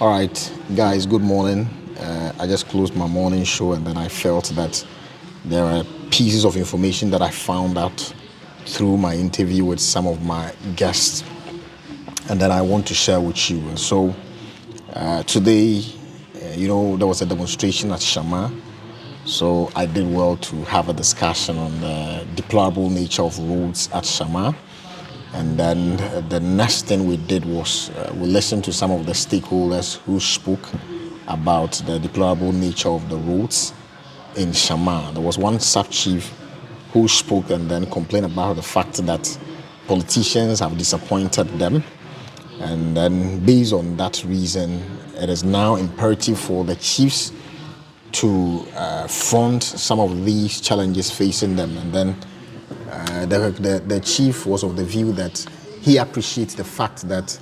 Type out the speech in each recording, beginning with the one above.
All right, guys, good morning. I just closed my morning show and then I felt that there are pieces of information that I found out through my interview with some of my guests and that I want to share with you. And so today, there was a demonstration at Shama. So I did well to have a discussion on the deplorable nature of roads at Shama. And then the next thing we did was we listened to some of the stakeholders who spoke about the deplorable nature of the roads in Shama. There was one sub-chief who spoke and then complained about the fact that politicians have disappointed them. And then based on that reason, it is now imperative for the chiefs to front some of these challenges facing them. And then the chief was of the view that he appreciates the fact that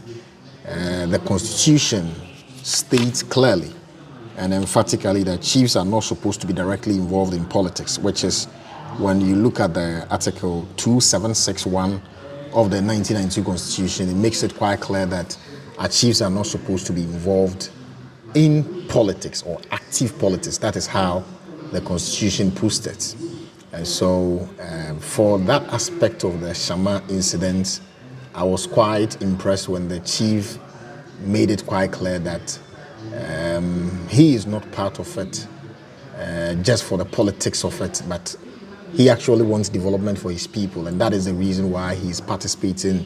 the constitution states clearly and emphatically that chiefs are not supposed to be directly involved in politics, which is when you look at the article 2761 of the 1992 constitution, it makes it quite clear that our chiefs are not supposed to be involved in politics or active politics. That is how the constitution puts it. And so for that aspect of the Shama incident, I was quite impressed when the chief made it quite clear that he is not part of it just for the politics of it, but he actually wants development for his people, and that is the reason why he's participating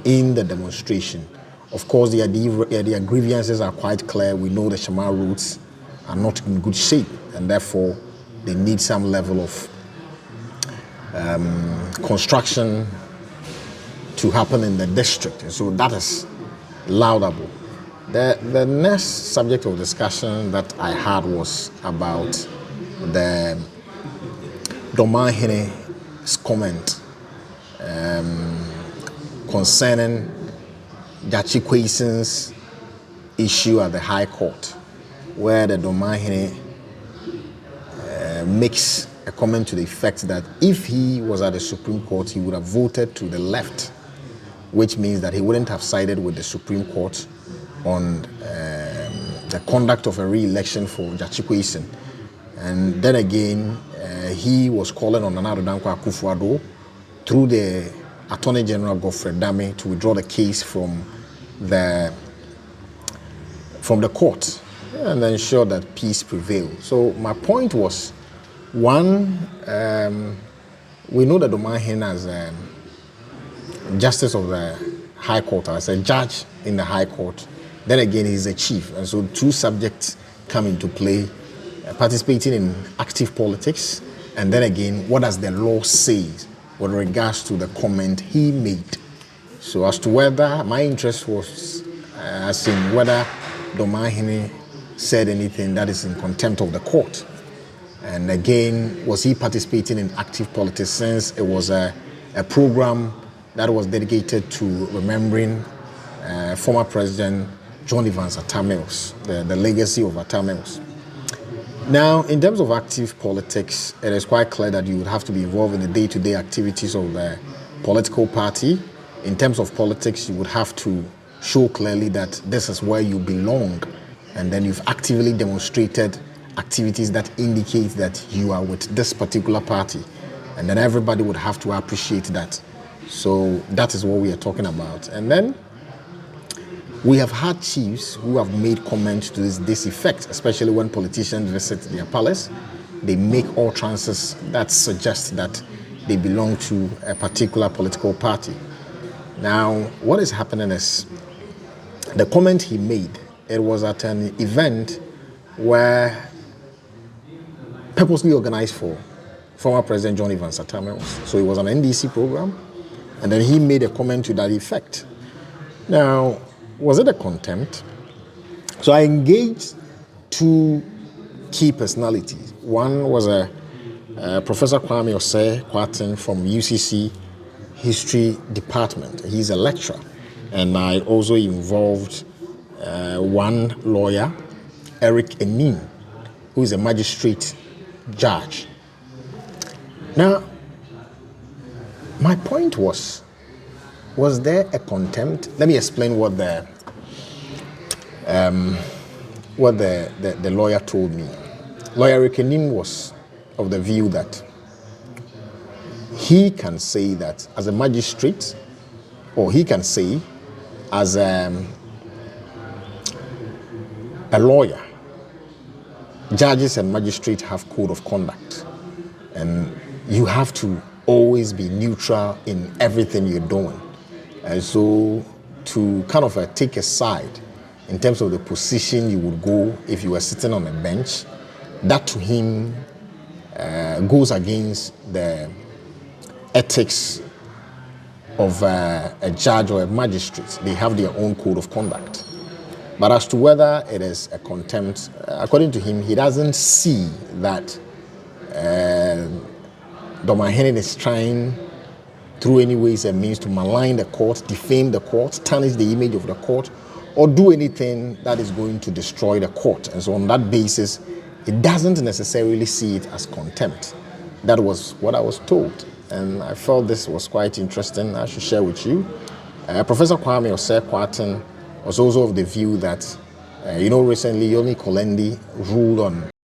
in the demonstration. Of course, their grievances are quite clear. We know the Shama roads are not in good shape, and therefore they need some level of construction to happen in the district. And so that is laudable. The next subject of discussion that I had was about the Dormahene's comment concerning Gyakye Quayson's issue at the High Court, where the Dormahene makes a comment to the effect that if he was at the Supreme Court, he would have voted to the left, which means that he wouldn't have sided with the Supreme Court on the conduct of a re-election for Gyakye Quayson. And then again, he was calling on Nana Addo Dankwa Akufo-Addo through the Attorney General Godfrey Dame to withdraw the case from the court and ensure that peace prevails. So my point was, one, we know that Dormahene as a justice of the High Court, as a judge in the High Court. Then again, he's a chief. And so two subjects come into play, participating in active politics, and then again, what does the law say with regards to the comment he made? So as to whether, my interest was as in whether Dormahene said anything that is in contempt of the court. And again, was he participating in active politics, since it was a program that was dedicated to remembering former President John Evans Atta Mills, the legacy of Atta Mills. Now, in terms of active politics, it is quite clear that you would have to be involved in the day-to-day activities of the political party. In terms of politics, you would have to show clearly that this is where you belong, and then you've actively demonstrated activities that indicate that you are with this particular party, and then everybody would have to appreciate that. So that is what we are talking about. And then we have had chiefs who have made comments to this effect, especially when politicians visit their palace. They make utterances that suggest that they belong to a particular political party. Now, what is happening is, the comment he made, it was at an event where purposely organized for former President John Evans Atta Mills. So it was an NDC program, and then he made a comment to that effect. Now, was it a contempt? So I engaged two key personalities. One was a Professor Kwame Osei-Kwarteng from UCC History Department. He's a lecturer. And I also involved one lawyer, Eric Enin, who is a magistrate judge. Now, my point was there a contempt? Let me explain what the what the lawyer told me. Lawyer Rekenim was of the view that he can say that as a magistrate, or he can say as a lawyer, judges and magistrates have code of conduct, and you have to always be neutral in everything you're doing. And so to kind of take a side in terms of the position you would go if you were sitting on a bench, that to him goes against the ethics of a judge or a magistrate. They have their own code of conduct. But as to whether it is a contempt, according to him, he doesn't see that Dormahene is trying through any ways and means to malign the court, defame the court, tarnish the image of the court, or do anything that is going to destroy the court. And so on that basis, it doesn't necessarily see it as contempt. That was what I was told. And I felt this was quite interesting. I should share with you. Professor Kwame Quayson was also of the view that, recently Yomi Kolendi ruled on